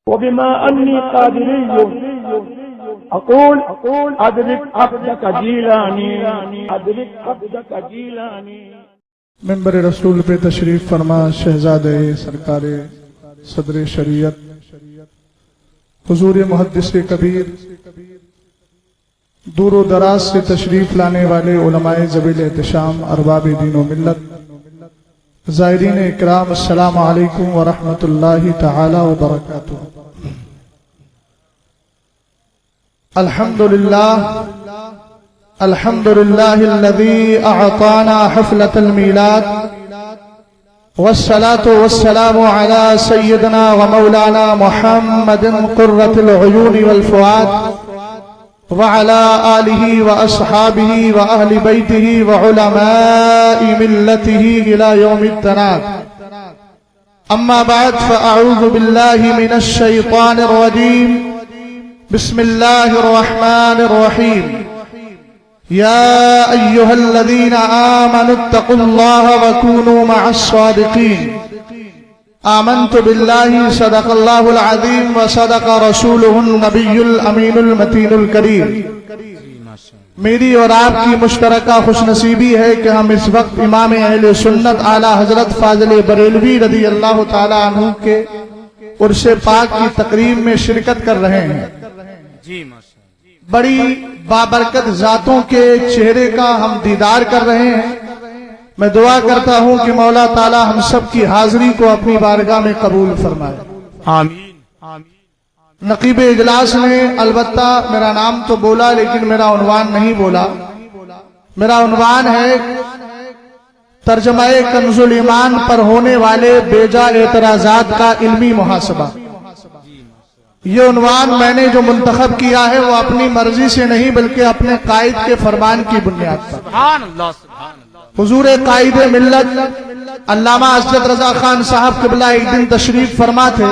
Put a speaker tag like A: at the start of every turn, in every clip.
A: وبما أني قادري أقول أدرك عبدك جيلاني أدرك عبدك جيلاني.
B: منبر رسول پہ تشریف فرما شہزادے سرکار صدر شریعت حضور محدث کبیر، دور و دراز سے تشریف لانے والے علماء ذویل احتشام، ارباب دین و ملت، زائرین اکرام، السلام علیکم ورحمۃ اللہ تعالی وبرکاتہ. الحمد للہ الذی اعطانا حفلة المیلاد والصلاة والسلام على سیدنا ومولانا محمد قرة العیون والفؤاد وعلى آلہ واصحابہ واہل بیتہ وعلماء ملتہ الى یوم التناد. اما بعد فاعوذ باللہ من الشیطان الرجیم. بسم اللہ الرحمن الرحیم. یا ایہا الذین آمنوا اتقوا اللہ وکونوا مع الصادقین. آمنت باللہ صدق اللہ العظیم وصدق رسولہ النبی الامین المتین الکریم. میری اور آپ کی مشترکہ خوش نصیبی ہے کہ ہم اس وقت امام اہل سنت اعلی حضرت فاضل بریلوی رضی اللہ تعالی عنہ کے عرس پاک کی تقریب میں شرکت کر رہے ہیں. بڑی بابرکت ذاتوں کے چہرے کا ہم دیدار کر رہے ہیں. میں دعا کرتا ہوں کہ مولا تعالی ہم سب کی حاضری کو اپنی بارگاہ میں قبول فرمائے.
C: آمین.
B: نقیب اجلاس نے البتہ میرا نام تو بولا لیکن میرا عنوان نہیں بولا. میرا عنوان ہے ترجمہ کنز الایمان پر ہونے والے بیجا اعتراضات کا علمی محاسبہ. یہ عنوان میں نے جو منتخب کیا ہے وہ اپنی مرضی سے نہیں بلکہ اپنے قائد کے فرمان کی بنیاد پر.
C: سبحان اللہ سبحان اللہ.
B: حضور قائد ملت علامہ اسجد رضا خان صاحب قبلہ ایک دن تشریف فرما تھے.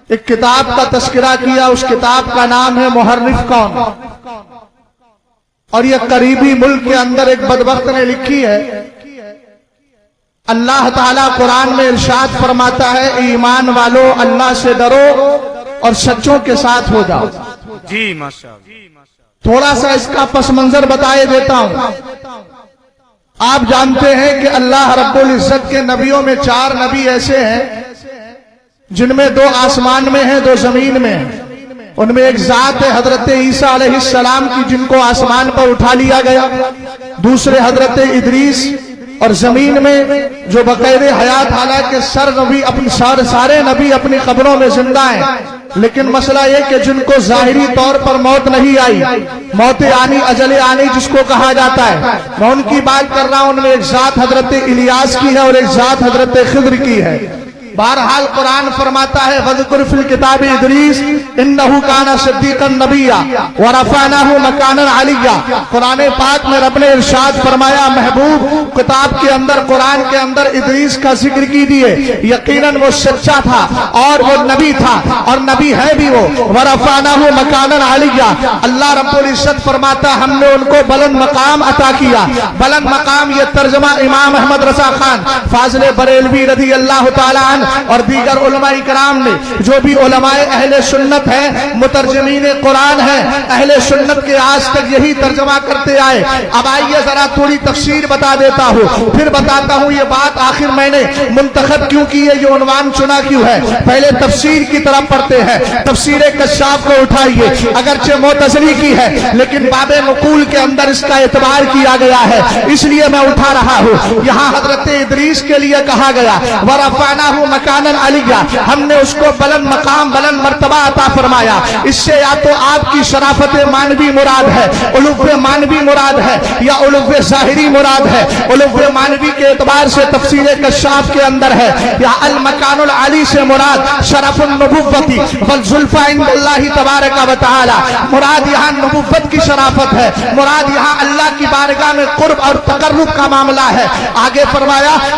B: ایک کتاب کا تذکرہ کیا. اس کتاب کا نام ہے محرف کون. اور یہ قریبی ملک کے اندر ایک بدبخت نے لکھی ہے. اللہ تعالیٰ قرآن میں ارشاد فرماتا ہے ایمان والو اللہ سے ڈرو اور سچوں کے ساتھ ہو جاؤ.
C: جی ماشاءاللہ.
B: تھوڑا سا اس کا پس منظر بتائے دیتا ہوں. آپ جانتے ہیں کہ اللہ رب العزت کے نبیوں میں 4 نبی ایسے ہیں جن میں 2 آسمان میں ہیں 2 زمین میں ہیں. ان میں ایک ذات ہے حضرت عیسیٰ علیہ السلام کی جن کو آسمان پر اٹھا لیا گیا. دوسرے حضرت ادریس اور زمین میں جو بقید حیات، حالانکہ سارے نبی اپنی قبروں میں زندہ ہیں. لیکن مسئلہ یہ کہ جن کو ظاہری طور پر موت نہیں آئی، موت آنی اجل آنی جس کو کہا جاتا ہے، میں ان کی بات کر رہا ہوں. ان میں ایک ذات حضرت الیاس کی ہے اور ایک ذات حضرت خضر کی ہے. بہرحال قرآن فرماتا ہے وَذْكُرْ فِي الْكِتَابِ إِدْرِيسَ إِنَّهُ كَانَ صِدِّيقًا نَبِيًّا وَرَفَعْنَاهُ مَكَانًا عَلِيًّا. قرآن پاک میں رب نے ارشاد فرمایا محبوب کتاب کے اندر قرآن کے اندر ادریس کا ذکر کیجئے. یقیناً وہ سچا تھا اور وہ نبی تھا اور نبی ہے بھی وہ. وَرَفَعْنَاهُ مَكَانًا عَلِيًّا. اللہ رب العزت فرماتا ہم نے ان کو بلند مقام عطا کیا. بلند مقام یہ ترجمہ امام احمد رضا خان فاضل بریلوی رضی اللہ تعالی عنہ اور دیگر علماء کرام نے، جو بھی علماء اہل سنت ہیں، مترجمین قرآن ہیں، اہل سنت کے آج تک یہی ترجمہ کرتے آئے. اب آئیے ذرا تھوڑی تفسیر بتا دیتا ہوں، پھر بتاتا ہوں یہ بات آخر میں نے منتخب کیوں کی ہے، یہ عنوان چنا کیوں ہے. پہلے تفسیر کی طرف پڑھتے ہیں. تفسیر کشاف کو اٹھائیے. اگرچہ معتزلی کی ہے لیکن باب نقول کے اندر اس کا اعتبار کیا گیا ہے، اس لیے میں اٹھا رہا ہوں. یہاں حضرت ادریس کے لیے کہا گیا وَرَفَعْنَاهُ مَكَانًا عَلِيًّا، ہم نے اس کو بلند مقام بلند مرتبہ عطا فرمایا. اس سے یا تو آپ کی شرافت مانوی مراد ہے، علو مانوی مراد ہے، یا علو ظاہری مراد ہے. علو مانوی کے اعتبار سے تفسیر کشاف کے اندر ہے یا المکان العلی سے مراد شرف النبوتی والزلفى عند اللہ تبارک و تعالی. مراد یہاں نبوت کی شرافت ہے، مراد یہاں اللہ کی بارگاہ میں قرب اور تقرب کا معاملہ ہے. آگے فرمایا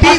B: 3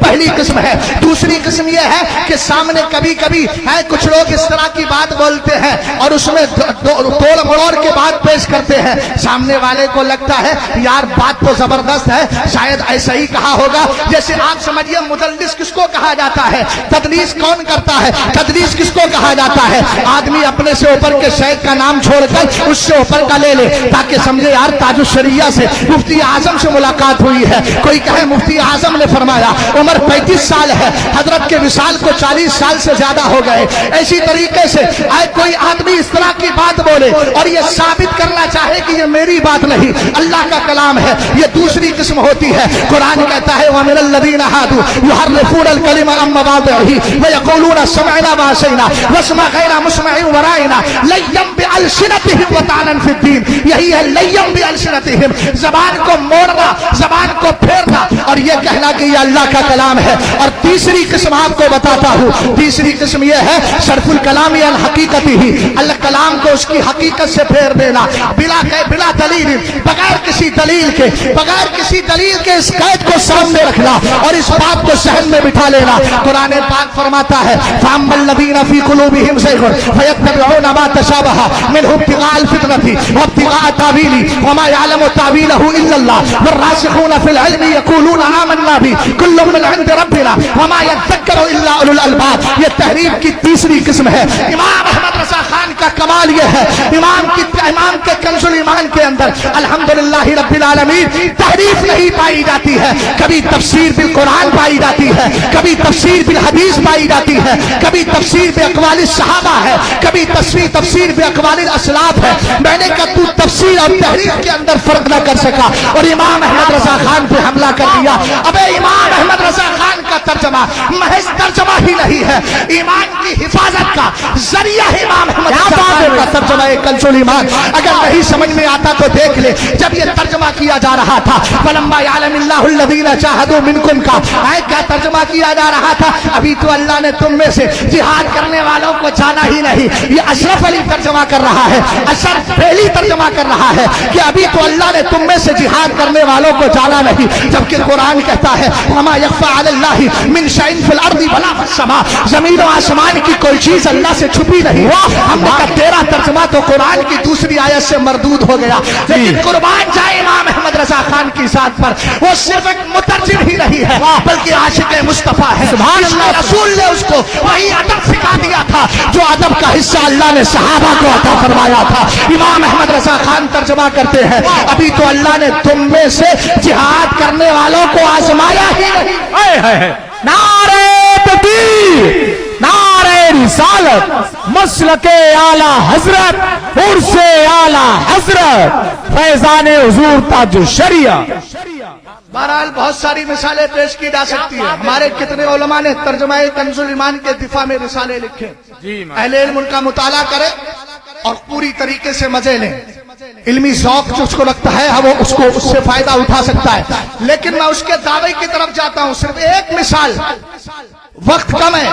B: پہلی قسم ہے۔ دوسری قسم یہ ہے کہ سامنے کبھی کبھی ہے کچھ لوگ اس طرح کی بات بولتے ہیں اور اس میں توڑ مڑوڑ کے بات پیش کرتے ہیں، سامنے والے کو لگتا ہے یار بات تو زبردست ہے، شاید ایسا ہی کہا ہوگا۔ جیسے آپ سمجھیے مدلس کس کو کہا جاتا ہے؟ تدلیس کون کرتا ہے؟ تدلیس کس کو کہا جاتا ہے؟ آدمی اپنے سے اوپر کے شیخ کا نام چھوڑ کر اس سے اوپر کا لے لے تاکہ سمجھے یار تاج الشریعہ سے مفتی اعظم سے ملاقات ہوئی ہے۔ کوئی کہے مفتی اعظم نے فرمایا عمر 35 سال ہے، حضرت کے وصال کو 40 سال سے زیادہ ہو گئے۔ ایسی طریقے سے کوئی آدمی اس طرح کی بات بولے اور یہ ثابت کرنا چاہے کہ یہ میری بات نہیں، اللہ کا کلام ہے، یہ دوسری قسم ہوتی ہے۔ قرآن کہتا ہے وَمِنَ الَّذِينَ هَادُوا يُحَرِّفُونَ الْكَلِمَ عَن مَّوَاضِعِهِ وَيَقُولُونَ سَمِعْنَا وَعَصَيْنَا وَاسْمَعْ غَيْرَ مُسْمَعٍ وَرَاعِنَا لَيًّا بِأَلْسِنَتِهِمْ وَطَعْنًا فِي الدِّينِ، یہی ہے لَيًّا بِأَلْسِنَتِهِمْ، زبان کو موڑنا، زبان کو پھیرنا اور یہ کہنا کہ یہ اللہ کا کلام ہے۔ اور تیسری قسم آپ کو بتاتا ہوں، تیسری قسم یہ ہے صرف الکلام عن حقیقتہ، اللہ کلام کو اس کی حقیقت سے پھیر دینا، بلا دلیل، بغیر کسی دلیل کے، بغیر کسی دلیل کے اس قید کو سامنے رکھنا اور اس بات کو ذہن میں بٹھا لینا۔ قرآن پاک فرماتا ہے فَأَمَّا الَّذِينَ فِي قُلُوبِهِمْ زَيْغٌ فَيَتَّبِعُونَ مَا تَشَابَهَ مِنْهُ ابْتِغَاءَ الْفِتْنَةِ وَابْتِغَاءَ تَأْوِيلِهِ وَمَا يَعْلَمُ تَأْوِيلَهُ إِلَّا اللَّهُ وَالرَّاسِخُونَ فِي الْعِلْمِ يَقُولُونَ آمَنَّا بِهِ كُلٌّ مِّنْ عِندِ رَبِّنَا وَمَا يَذَّكَّرُ إِلَّا أُولُو الْأَلْبَابِ، یہ تحریف کی تیسری قسم ہے۔ امام احمد رضا خان کا کمال یہ ہے، امام کے کنز الایمان کے اندر الحمدللہ رب العالمین تحریف نہیں پائی جاتی ہے، کبھی تفسیر بالقرآن پائی جاتی ہے، کبھی تفسیر بالحدیث پائی جاتی ہے، کبھی تفسیر باقوال الصحابہ ہے، کبھی تفسیر باقوال الاسلاف ہے۔ میں نے کہا تو تفسیر اور تحریف کے اندر فرق نہ کر سکا اور امام احمد رضا خان پہ حملہ کر دیا۔ اب امام احمد رضا خان کا ترجمہ محض ترجمہ ہی نہیں ہے، ایمان کی حفاظت کا ذریعہ ہے امام احمد رضا خان کا ترجمہ کنز الایمان۔ اگر نہیں سمجھ میں آتا تو دیکھ لے، جب یہ ترجمہ کیا جا رہا تھا فَلَمَّا يَعْلَمِ اللَّهُ الَّذِينَ جَاهَدُوا مِنكُمْ کا کیا ترجمہ کیا جا رہا تھا؟ ابھی تو اللہ نے تم میں سے جہاد کرنے والوں کو جانا ہی نہیں۔ یہ اشرف علی ترجمہ کر رہا ہے، اشرف پہلی ترجمہ کر رہا ہے کہ ابھی تو اللہ نے تم میں سے جہاد کرنے والوں کو جانا نہیں، جبکہ قرآن کہتا ہے وَمَا يَخْفَىٰ عَلَى اللَّهِ مِنْ شَيْءٍ فِي الْأَرْضِ وَلَا فِي السَّمَاءِ، زمین و آسمان کی کوئی چیز اللہ سے چھپی نہیں۔ ہم نے کہا تیرا ترجمہ تو قرآن کی دوسری آیت سے مردود ہو گیا، لیکن قربان جائے امام احمد رضا خان کی ذات پر، وہ صرف ایک مترجم ہی نہیں ہے بلکہ عاشق مصطفیٰ ہے۔ سبحان اللہ، رسول نے اس کو وہی ادب سکھا دیا تھا جو ادب کا حصہ اللہ نے صحابہ کو عطا فرمایا تھا۔ امام احمد رضا خان ترجمہ کرتے ہیں ابھی تو اللہ نے تم میں سے جہاد کرنے والوں کو آزمایا ہی نہیں۔
C: نعرہ تکبیر، نعرہ رسالت، مسلک اعلی حضرت، عرس اعلی حضرت، فیضان حضور تاج الشریعہ۔
B: بہرحال بہت ساری مثالیں پیش کی جا سکتی ہیں۔ ہمارے کتنے علماء نے ترجمہ کنز الایمان کے دفاع میں رسالے لکھے، اہل علم ان کا مطالعہ کرے اور پوری طریقے سے مزے لیں۔ علمی ذوق جو اس کو رکھتا ہے وہ اس سے فائدہ اٹھا سکتا ہے، لیکن میں اس کے دعوے کی طرف جاتا ہوں۔ صرف ایک مثال، وقت کم ہے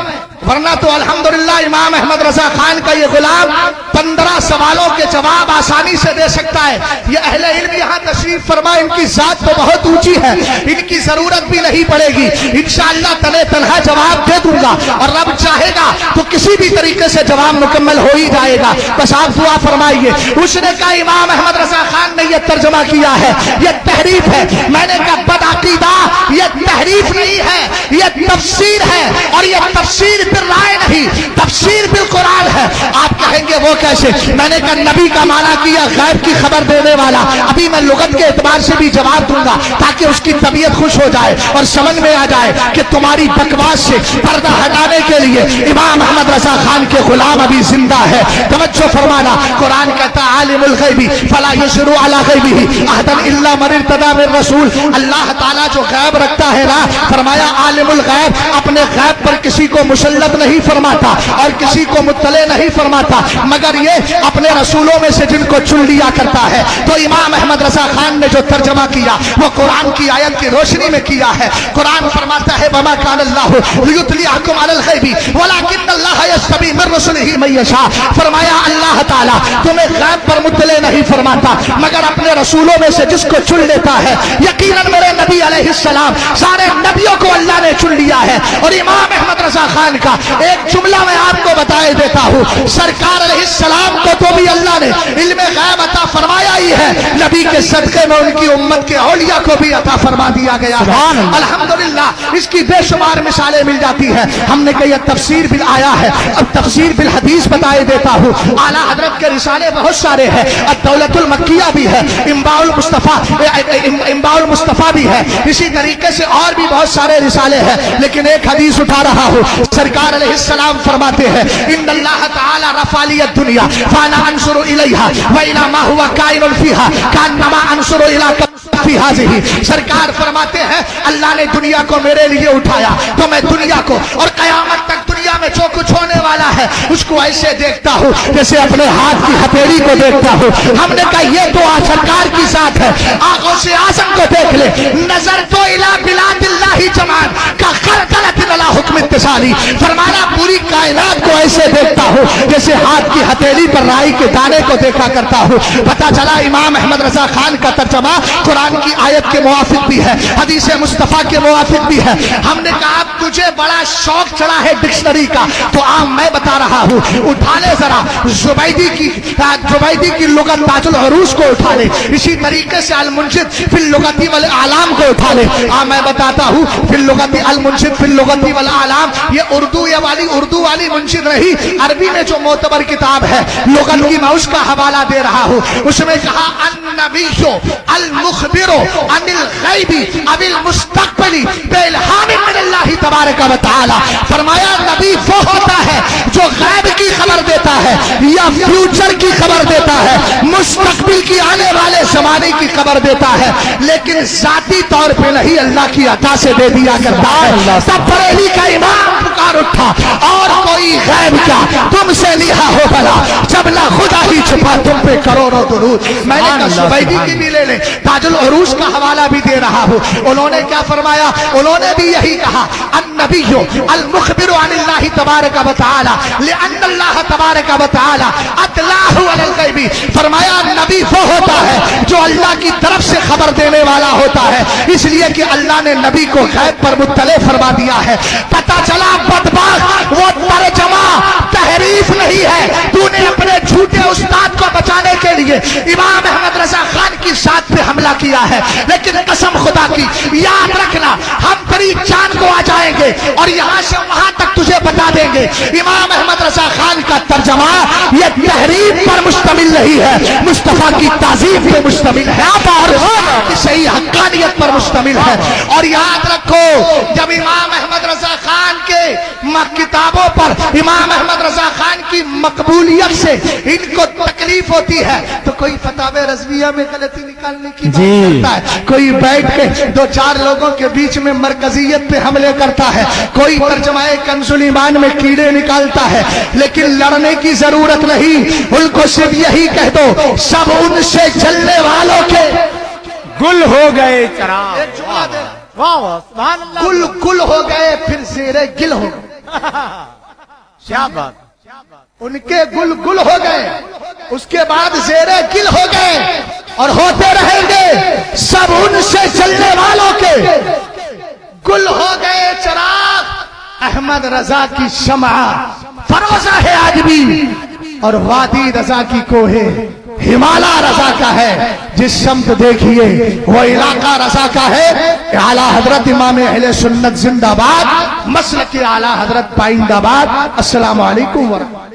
B: ورنہ تو الحمدللہ امام احمد رضا خان کا یہ غلام 15 سوالوں کے جواب آسانی سے دے سکتا ہے۔ یہ اہل علم یہاں تشریف فرما، ان کی ذات تو بہت اونچی ہے، ان کی ضرورت بھی نہیں پڑے گی، انشاءاللہ تنے تنہا جواب دے دوں گا اور رب چاہے گا تو کسی بھی طریقے سے جواب مکمل ہو ہی جائے گا، بس آپ دعا فرمائیے۔ اس نے کہا امام احمد رضا خان نے یہ ترجمہ کیا ہے، یہ تحریف ہے۔ میں نے کہا بدعقیدہ، یہ تحریف نہیں ہے، یہ تفسیر ہے اور یہ تفسیر بالرائے نہیں، تفسیر بالقرآن ہے۔ آپ کہیں گے وہ کیسے؟ میں نے کہا نبی کا معنی کیا غیب کی خبر دینے والا۔ ابھی میں لغت کے اعتبار سے بھی جواب دوں گا تاکہ اس کی طبیعت خوش ہو جائے اور سمجھ میں آ جائے کہ تمہاری بکواس سے پردہ ہٹانے کے لیے امام احمد رضا خان کے غلام ابھی زندہ ہے۔ توجہ فرمانا، قرآن کہتا ہے عالم الغیب فلا یظہر علی غیبہ احدا الا من ارتضی من رسول۔ اللہ تعالیٰ جو غیب رکھتا ہے نا، فرمایا عالم الغیب اپنے غیب پر پر کسی کو مسلط نہیں فرماتا اور کسی کو مطلع نہیں فرماتا، مگر یہ اپنے رسولوں میں سے جن کو چن لیا کرتا ہے۔ تو امام احمد رضا خان نے جو ترجمہ کیا وہ قرآن کی آیت کی روشنی میں کیا ہے۔ قرآن فرماتا ہے وَمَا كَانَ اللَّهُ لِيُطْلِعَكُمْ عَلَى الْغَيْبِ وَلَكِنَّ اللَّهَ يَجْتَبِي مِن رُّسُلِهِ مَن يَشَاءُ، فرمایا اللہ تعالیٰ تمہیں غیب پر مطلع نہیں فرماتا مگر اپنے رسولوں میں سے جس کو چن لیتا ہے۔ یقیناً میرے نبی علیہ السلام سارے نبیوں کو اللہ نے چن لیا ہے۔ اور امام احمد رضا خان کا ایک جملہ میں آپ کو بتائے دیتا ہوں، سرکار علیہ السلام کو تو بھی اللہ نے علم غیب عطا فرمایا ہی ہے، نبی کے صدقے میں ان کی امت کے اولیاء کو بھی عطا فرما دیا گیا ہے۔ الحمدللہ اس کی بے شمار مثالیں مل جاتی ہیں۔ ہم نے کہا تفسیر بالآیا ہے، اب تفسیر بالحدیث بتائے دیتا ہوں۔ اعلیٰ حضرت کے رسالے بہت سارے ہیں، الدولۃ المکیہ بھی ہے، انباء المصطفیٰ بھی ہے، اسی طریقے سے اور بھی بہت سارے رسالے ہیں، لیکن ایک حدیث اٹھا رہا ہوں۔ سرکار علیہ السلام فرماتے ہیں ان اللہ تعالی رفع لی الدنیا فانا انظر الیہا والی ما هو کائن فیہا کانما انظر الی فی هذه۔ سرکار فرماتے ہیں اللہ نے دنیا کو میرے لیے اٹھایا تو میں دنیا کو اور قیامت تک دنیا میں جو کچھ ہونے والا ہے اس کو ایسے دیکھتا ہوں جیسے اپنے ہاتھ کی ہتھیلی کو دیکھتا ہوں۔ ہم نے کہا یہ تو سرکار کی ذات ہے، آنکھوں سے اعظم کو دیکھ لے، نظر تو الی بلاد اللہ جمعان کا خلقلت الی حکم اتصالی، فرمانا پوری کائنات کو ایسے دیکھتا ہوں جیسے ہاتھ کی ہتھیلی پر رائی کے دانے کو دیکھا کرتا ہوں۔ پتہ چلا امام احمد رضا خان کا ترجمہ قرآن کی آیت کے موافق بھی ہے، حدیث مصطفیٰ کے موافق بھی ہے۔ ہم نے کہا تجھے بڑا شوق چڑھا ہے ڈکشنری کا تو عام میں بتا رہا ہوں، اٹھا لے ذرا زبیدی کی لغت تاج العروض کو اٹھا لے، اسی طریقے سے المنشد فی اللغت والاعلام کو اٹھا لے۔ میں بتاتا ہوں فی اللغت المنشد فی اللغت والاعلام، یہ اردو والی منشد نہیں، عربی میں جو معتبر کتاب ہے لغت کی، میں اس کا حوالہ دے رہا ہوں۔ اس میں کہا النبی المخبر عن الغیب اب المستقبل بالہام من اللہ تبارک و تعالی، فرمایا نبی وہ ہوتا ہے جو غیب کی خبر دیتا ہے یا فیوچر کی خبر دیتا ہے، مستقبل کی آنے والے زمانے کی خبر دیتا ہے، لیکن ذاتی طور پہ نہیں، اللہ کی عطا سے دے دیا کرتا ہے۔ تب بریلی کا امام پکار اٹھا اور کوئی غیب کیا تم سے لیا ہو بلا، جب نہ خدا ہی چھپا تم پہ کروڑوں درود۔ میں نے کہا زبیدی کی بھی لے لیں، تاج العروض کا حوالہ بھی دے رہا ہوں۔ انہوں نے کیا فرمایا؟ انہوں نے بھی یہی کہا النبی المخبر عن اللہ تبارک و تعالی لأن اللہ تبارک و تعالی اطلعہ علی الغیب، فرمایا نبی وہ ہوتا ہے جو اللہ کی طرف سے خبر دینے والا ہوتا ہے، اس لیے کہ اللہ نے نبی کو غیب پر مطلع فرما دیا ہے۔ پتہ چلا بدبخت وہ ترجمہ تحریف نہیں ہے، تو نے اپنے جھوٹے استاد کو بچانے کے لیے امام احمد رضا خان کی ذات پہ حملہ کیا ہے، لیکن قسم خدا کی یاد رکھنا ہم تیری جان کو آ جائیں گے اور یہاں سے وہاں تک تجھے بتا دیں گے امام احمد رضا خان کا ترجمہ یہ تحریف پر مشتمل نہیں ہے، مصطفیٰ کی تعظیم پہ مشتمل ہے اور صحیح حقانیت پر مشتمل ہے۔ اور یاد رکھو جب امام احمد رضا خان کے کتابوں پر امام احمد رضا خان کی مقبولیت سے ان کو تکلیف ہوتی ہے تو کوئی فتاوی رضویہ میں غلطی نکالنے کی بات کرتا ہے، کوئی بیٹھ کے دو چار لوگوں کے بیچ میں مرکزیت پہ حملے کرتا ہے، کوئی ترجمہ کنز الایمان میں کیڑے نکالتا ہے، لیکن لڑنے کی ضرورت نہیں، ان کو صرف یہی کہہ دو سب ان سے جلنے والوں کے
C: گل ہو گئے چراغ،
B: ایک جملہ دے،
C: واہ واہ سبحان اللہ،
B: گل گل ہو گئے پھر زیرے گل ہو گئے،
C: کیا بات،
B: ان کے گل گل ہو گئے اس کے بعد زیرے گل ہو گئے اور ہوتے رہیں گے سب ان سے چلنے والوں کے گل ہو گئے چراغ۔ احمد رضا کی شمع فروزہ ہے آج بھی اور وادی رضا کی کوہ ہمالا رضا کا ہے، جس سمت دیکھیے وہ علاقہ رضا کا ہے۔ اعلیٰ حضرت امام اہل سنت زندہ باد، مسلک اعلیٰ حضرت پائندہ باد۔ السلام علیکم ورحمۃ اللہ۔